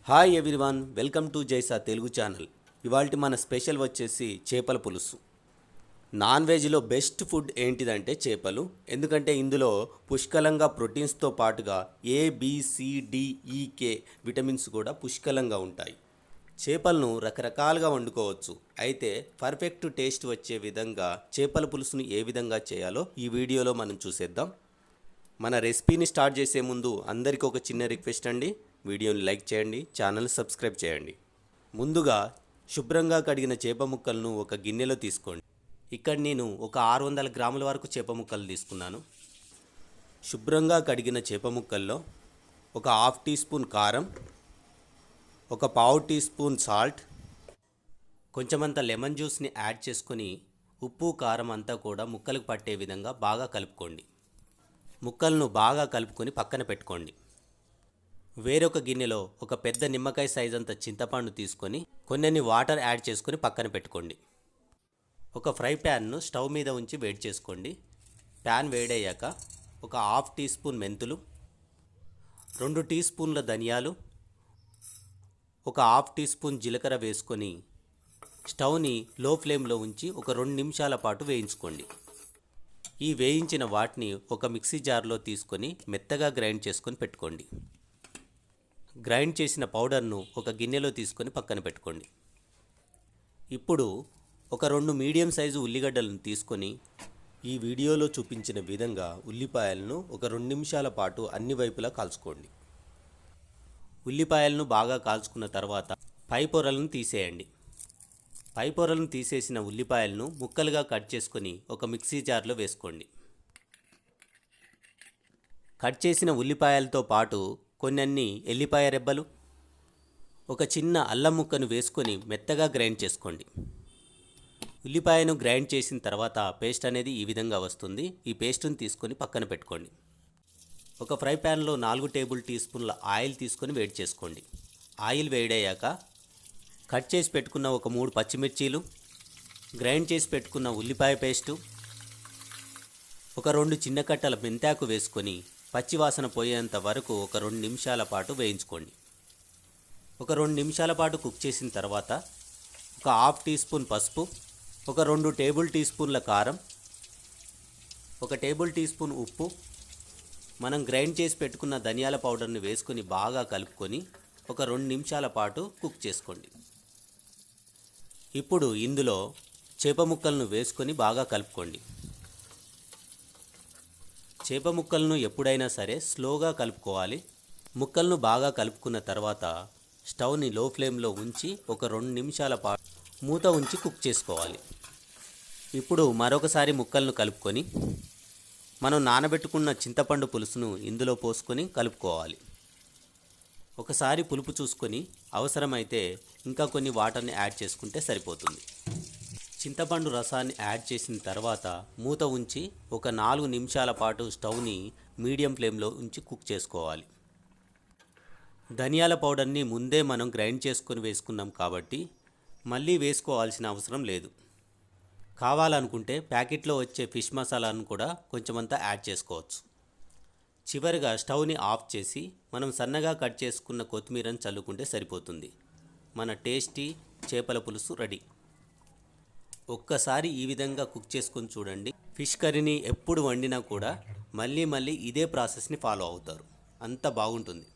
Hi everyone, welcome to Jaisa Telugu channel. ఇవాల్టి మన special వచ్చేసి చేపల పులుసు. నాన్ వెజ్లో బెస్ట్ ఫుడ్ ఏంటిదంటే చేపలు. ఎందుకంటే ఇందులో పుష్కలంగా ప్రోటీన్స్తో పాటుగా ABCDEK విటమిన్స్ కూడా పుష్కలంగా ఉంటాయి. చేపలను రకరకాలుగా వండుకోవచ్చు. అయితే పర్ఫెక్ట్ టేస్ట్ వచ్చే విధంగా చేపల పులుసును ఏ విధంగా చేయాలో ఈ వీడియోలో మనం చూసేద్దాం. మన రెసిపీని స్టార్ట్ చేసే ముందు అందరికీ ఒక చిన్న రిక్వెస్ట్ అండి. వీడియోని లైక్ చేయండి, ఛానల్ సబ్స్క్రైబ్ చేయండి. ముందుగా శుభ్రంగా కడిగిన చేప ముక్కలను ఒక గిన్నెలో తీసుకోండి. ఇక్కడ నేను ఒక 600 గ్రాముల వరకు చేప ముక్కలు తీసుకున్నాను. శుభ్రంగా కడిగిన చేప ముక్కల్లో ఒక హాఫ్ టీ స్పూన్ కారం, ఒక పావు టీ స్పూన్ సాల్ట్, కొంచెమంత లెమన్ జ్యూస్ని యాడ్ చేసుకొని ఉప్పు కారం అంతా కూడా ముక్కలకు పట్టే విధంగా బాగా కలుపుకోండి. ముక్కలను బాగా కలుపుకొని పక్కన పెట్టుకోండి. వేరొక గిన్నెలో ఒక పెద్ద నిమ్మకాయ సైజ్ అంత చింతపండు తీసుకొని కొన్ని వాటర్ యాడ్ చేసుకొని పక్కన పెట్టుకోండి. ఒక ఫ్రై ప్యాన్ను స్టవ్ మీద ఉంచి వేడి చేసుకోండి. ప్యాన్ వేడయ్యాక ఒక హాఫ్ టీ స్పూన్ మెంతులు, 2 టీ స్పూన్ల ధనియాలు, ఒక హాఫ్ టీ స్పూన్ జీలకర్ర వేసుకొని స్టవ్ని లో ఫ్లేమ్లో ఉంచి ఒక 2 నిమిషాల పాటు వేయించుకోండి. ఈ వేయించిన వాటిని ఒక మిక్సీ జార్లో తీసుకొని మెత్తగా గ్రైండ్ చేసుకొని పెట్టుకోండి. గ్రైండ్ చేసిన పౌడర్ను ఒక గిన్నెలో తీసుకొని పక్కన పెట్టుకోండి. ఇప్పుడు ఒక 2 మీడియం సైజు ఉల్లిగడ్డలను తీసుకొని ఈ వీడియోలో చూపించిన విధంగా ఉల్లిపాయలను ఒక 2 నిమిషాల పాటు అన్ని వైపులా కాల్చుకోండి. ఉల్లిపాయలను బాగా కాల్చుకున్న తర్వాత పై పొరలను తీసేయండి. పై పొరలను తీసేసిన ఉల్లిపాయలను ముక్కలుగా కట్ చేసుకొని ఒక మిక్సీ జార్లో వేసుకోండి. కట్ చేసిన ఉల్లిపాయలతో పాటు కొన్ని ఎల్లిపాయ రెబ్బలు, ఒక చిన్న అల్లం ముక్కను వేసుకొని మెత్తగా గ్రైండ్ చేసుకోండి. ఉల్లిపాయను గ్రైండ్ చేసిన తర్వాత పేస్ట్ అనేది ఈ విధంగా వస్తుంది. ఈ పేస్టును తీసుకొని పక్కన పెట్టుకోండి. ఒక ఫ్రై ప్యాన్లో 4 టేబుల్ టీ స్పూన్ల ఆయిల్ తీసుకొని వేడి చేసుకోండి. ఆయిల్ వేడయ్యాక కట్ చేసి పెట్టుకున్న ఒక 3 పచ్చిమిర్చీలు, గ్రైండ్ చేసి పెట్టుకున్న ఉల్లిపాయ పేస్టు, ఒక 2 చిన్న కట్టల మెంతాకు వేసుకొని పచ్చివాసన పోయేంత వరకు ఒక 2 నిమిషాల పాటు వేయించుకోండి. ఒక 2 నిమిషాల పాటు కుక్ చేసిన తర్వాత ఒక హాఫ్ టీ స్పూన్ పసుపు, ఒక 2 టేబుల్ టీ స్పూన్ల కారం, ఒక టేబుల్ టీ స్పూన్ ఉప్పు, మనం గ్రైండ్ చేసి పెట్టుకున్న ధనియాల పౌడర్ని వేసుకొని బాగా కలుపుకొని ఒక 2 నిమిషాల పాటు కుక్ చేసుకోండి. ఇప్పుడు ఇందులో చేప ముక్కలను వేసుకొని బాగా కలుపుకోండి. చేప ముక్కలను ఎప్పుడైనా సరే స్లోగా కలుపుకోవాలి. ముక్కలను బాగా కలుపుకున్న తర్వాత స్టవ్ని లో ఫ్లేమ్లో ఉంచి ఒక 2 నిమిషాల పాటు మూత ఉంచి కుక్ చేసుకోవాలి. ఇప్పుడు మరొకసారి ముక్కలను కలుపుకొని మనం నానబెట్టుకున్న చింతపండు పులుసును ఇందులో పోసుకొని కలుపుకోవాలి. ఒకసారి పులుపు చూసుకొని అవసరమైతే ఇంకా కొన్ని వాటర్ని యాడ్ చేసుకుంటే సరిపోతుంది. చింతపండు రసాన్ని యాడ్ చేసిన తర్వాత మూత ఉంచి ఒక 4 నిమిషాల పాటు స్టవ్ని మీడియం ఫ్లేమ్లో ఉంచి కుక్ చేసుకోవాలి. ధనియాల పౌడర్ని ముందే మనం గ్రైండ్ చేసుకొని వేసుకున్నాం కాబట్టి మళ్ళీ వేసుకోవాల్సిన అవసరం లేదు. కావాలనుకుంటే ప్యాకెట్లో వచ్చే ఫిష్ మసాలాను కూడా కొంచెమంతా యాడ్ చేసుకోవచ్చు. చివరిగా స్టవ్ని ఆఫ్ చేసి మనం సన్నగా కట్ చేసుకున్న కొత్తిమీరను చల్లుకుంటే సరిపోతుంది. మన టేస్టీ చేపల పులుసు రెడీ. ఒక్కసారి ఈ విధంగా కుక్ చేసుకొని చూడండి. ఫిష్ కర్రీని ఎప్పుడు వండినా కూడా మళ్ళీ ఇదే ప్రాసెస్ని ఫాలో అవుతారు. అంత బాగుంటుంది.